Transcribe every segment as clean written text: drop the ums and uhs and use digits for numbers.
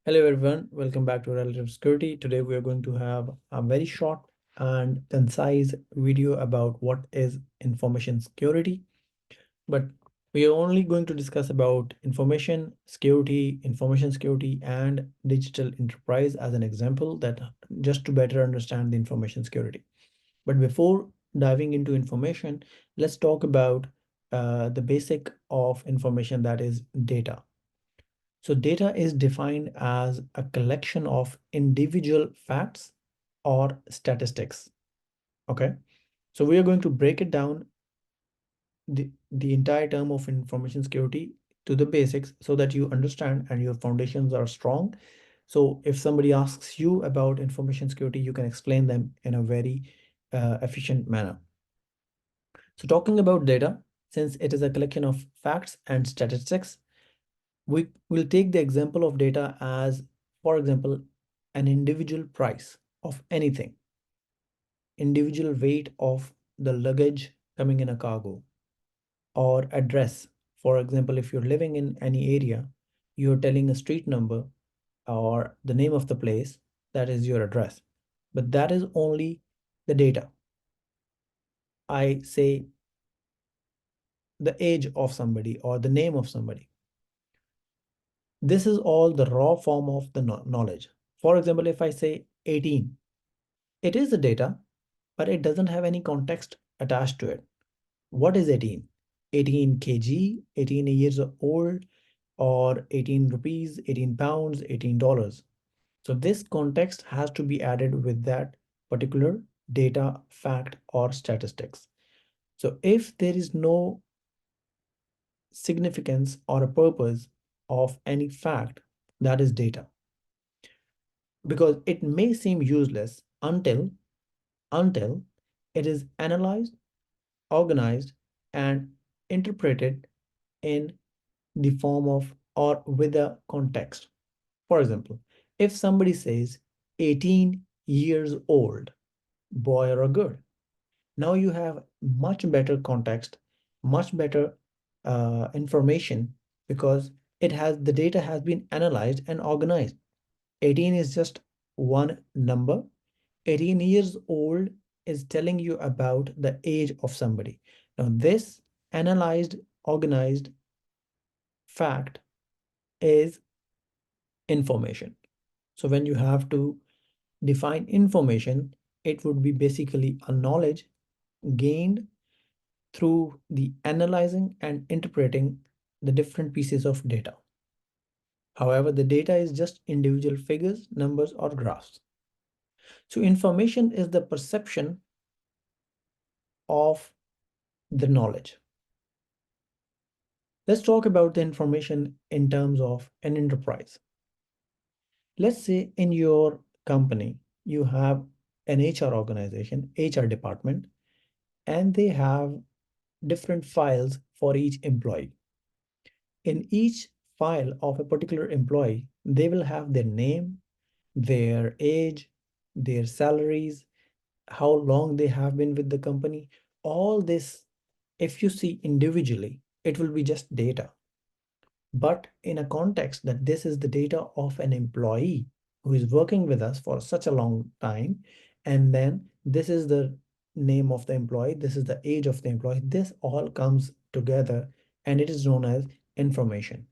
Hello everyone, welcome back to Relative Security. Today we are going to have a very short and concise video about what is information security. But we are only going to discuss about information security and digital enterprise as an example that just to better understand the information security. But before diving into information, let's talk about the basic of information, that is data. So data is defined as a collection of individual facts or statistics. Okay. So we are going to break it down the entire term of information security to the basics so that you understand and your foundations are strong. So if somebody asks you about information security, you can explain them in a very efficient manner. So talking about data, since it is a collection of facts and statistics, we will take the example of data as, for example, an individual price of anything, individual weight of the luggage coming in a cargo, or address. For example, if you're living in any area, you're telling a street number or the name of the place, that is your address. But that is only the data. I say the age of somebody or the name of somebody. This is all the raw form of the knowledge. For example, if I say 18, it is the data, but it doesn't have any context attached to it. What is 18? 18 kg, 18 years old, or 18 rupees, 18 pounds, $18. So this context has to be added with that particular data, fact, or statistics. So if there is no significance or a purpose of any fact, that is data. Because it may seem useless until it is analyzed, organized, and interpreted in the form of or with a context. For example, if somebody says 18 years old, boy or a girl, now you have much better context, much better information, because the data has been analyzed and organized. 18 is just one number. 18 years old is telling you about the age of somebody. Now, this analyzed, organized fact is information. So when you have to define information, it would be basically a knowledge gained through the analyzing and interpreting the different pieces of data. However, the data is just individual figures, numbers, or graphs. So information is the perception of the knowledge. Let's talk about the information in terms of an enterprise. Let's say in your company, you have an HR organization, HR department, and they have different files for each employee. In each file of a particular employee, they will have their name, their age, their salaries, how long they have been with the company. All this, if you see individually, it will be just data. But in a context that this is the data of an employee who is working with us for such a long time, and then this is the name of the employee, this is the age of the employee, this all comes together and it is known as information.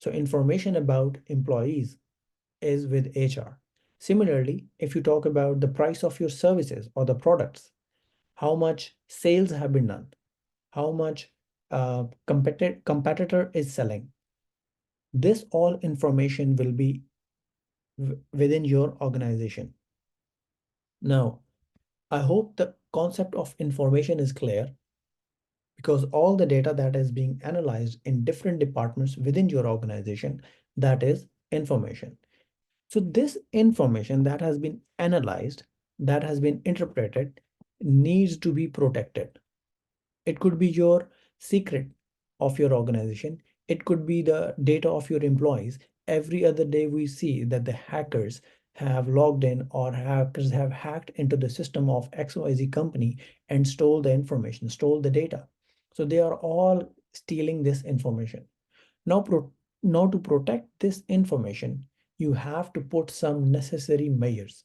So information about employees is with HR. Similarly, if you talk about the price of your services or the products, how much sales have been done, how much competitor is selling, this all information will be within your organization. Now, I hope the concept of information is clear, because all the data that is being analyzed in different departments within your organization, that is information. So this information that has been analyzed, that has been interpreted, needs to be protected. It could be your secret of your organization. It could be the data of your employees. Every other day we see that the hackers have logged in, or hackers have hacked into the system of XYZ company and stole the information, stole the data. So they are all stealing this information. Now, now to protect this information, you have to put some necessary measures.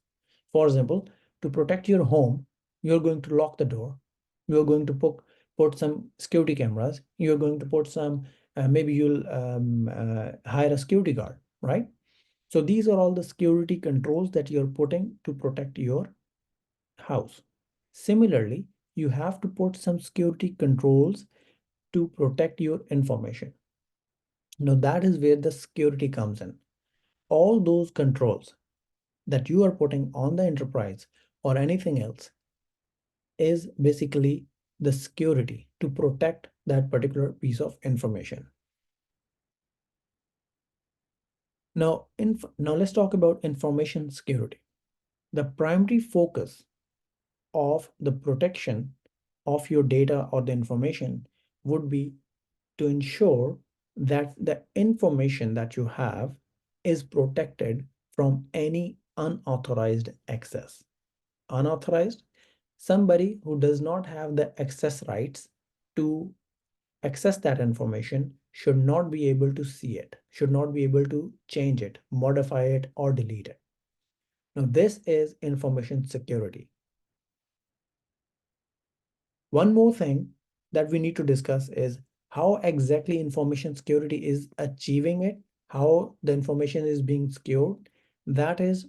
For example, to protect your home, you're going to lock the door. You're going to put some security cameras. You're going to put some, maybe you'll hire a security guard, right? So these are all the security controls that you're putting to protect your house. Similarly, you have to put some security controls to protect your information. Now, that is where the security comes in. All those controls that you are putting on the enterprise or anything else is basically the security to protect that particular piece of information. Now let's talk about information security. The primary focus of the protection of your data or the information would be to ensure that the information that you have is protected from any unauthorized access. Unauthorized, somebody who does not have the access rights to access that information should not be able to see it, should not be able to change it, modify it, or delete it. Now, this is information security. One more thing that we need to discuss is how exactly information security is achieving it, how the information is being secured. That is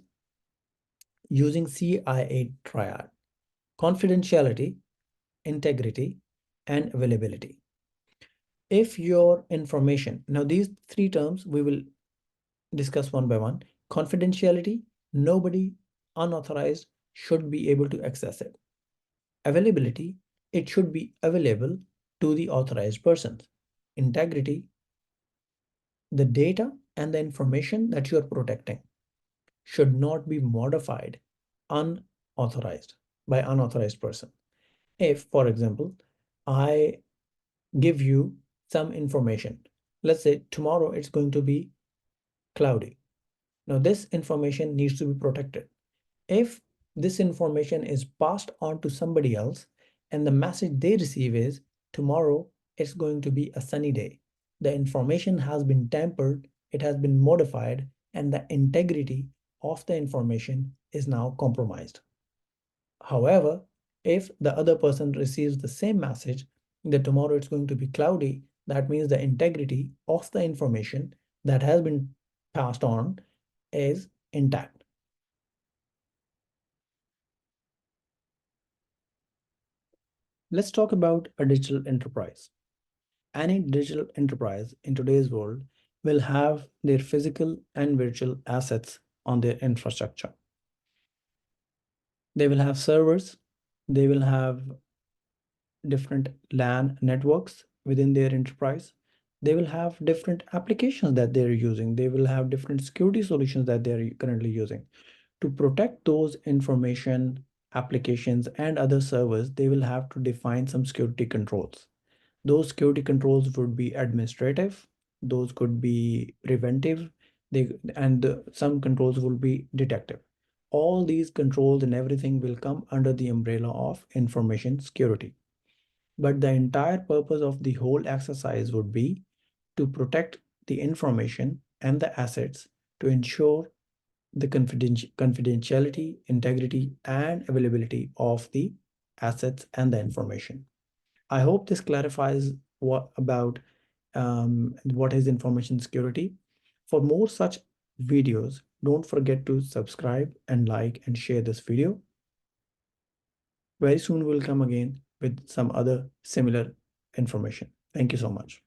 using CIA triad: confidentiality, integrity, and availability. If your information, now these three terms we will discuss one by one. Confidentiality, nobody unauthorized should be able to access it. Availability, it should be available to the authorized persons. Integrity, the data and the information that you are protecting should not be modified unauthorized by unauthorized person. If, for example, I give you some information, let's say tomorrow it's going to be cloudy. Now, this information needs to be protected. If this information is passed on to somebody else and the message they receive is tomorrow it's going to be a sunny day, the information has been tampered, it has been modified, and the integrity of the information is now compromised. However, if the other person receives the same message that tomorrow it's going to be cloudy, that means the integrity of the information that has been passed on is intact. Let's talk about a digital enterprise. Any digital enterprise in today's world will have their physical and virtual assets on their infrastructure. They will have servers, they will have different LAN networks within their enterprise. They will have different applications that they're using. They will have different security solutions that they're currently using. To protect those information, applications, and other servers, they will have to define some security controls. Those security controls would be administrative, those could be preventive, some controls will be detective. All these controls and everything will come under the umbrella of information security. But the entire purpose of the whole exercise would be to protect the information and the assets to ensure the confidentiality, integrity, and availability of the assets and the information. I hope this clarifies what is information security. For more such videos, don't forget to subscribe and like and share this video. Very soon we'll come again with some other similar information. Thank you so much.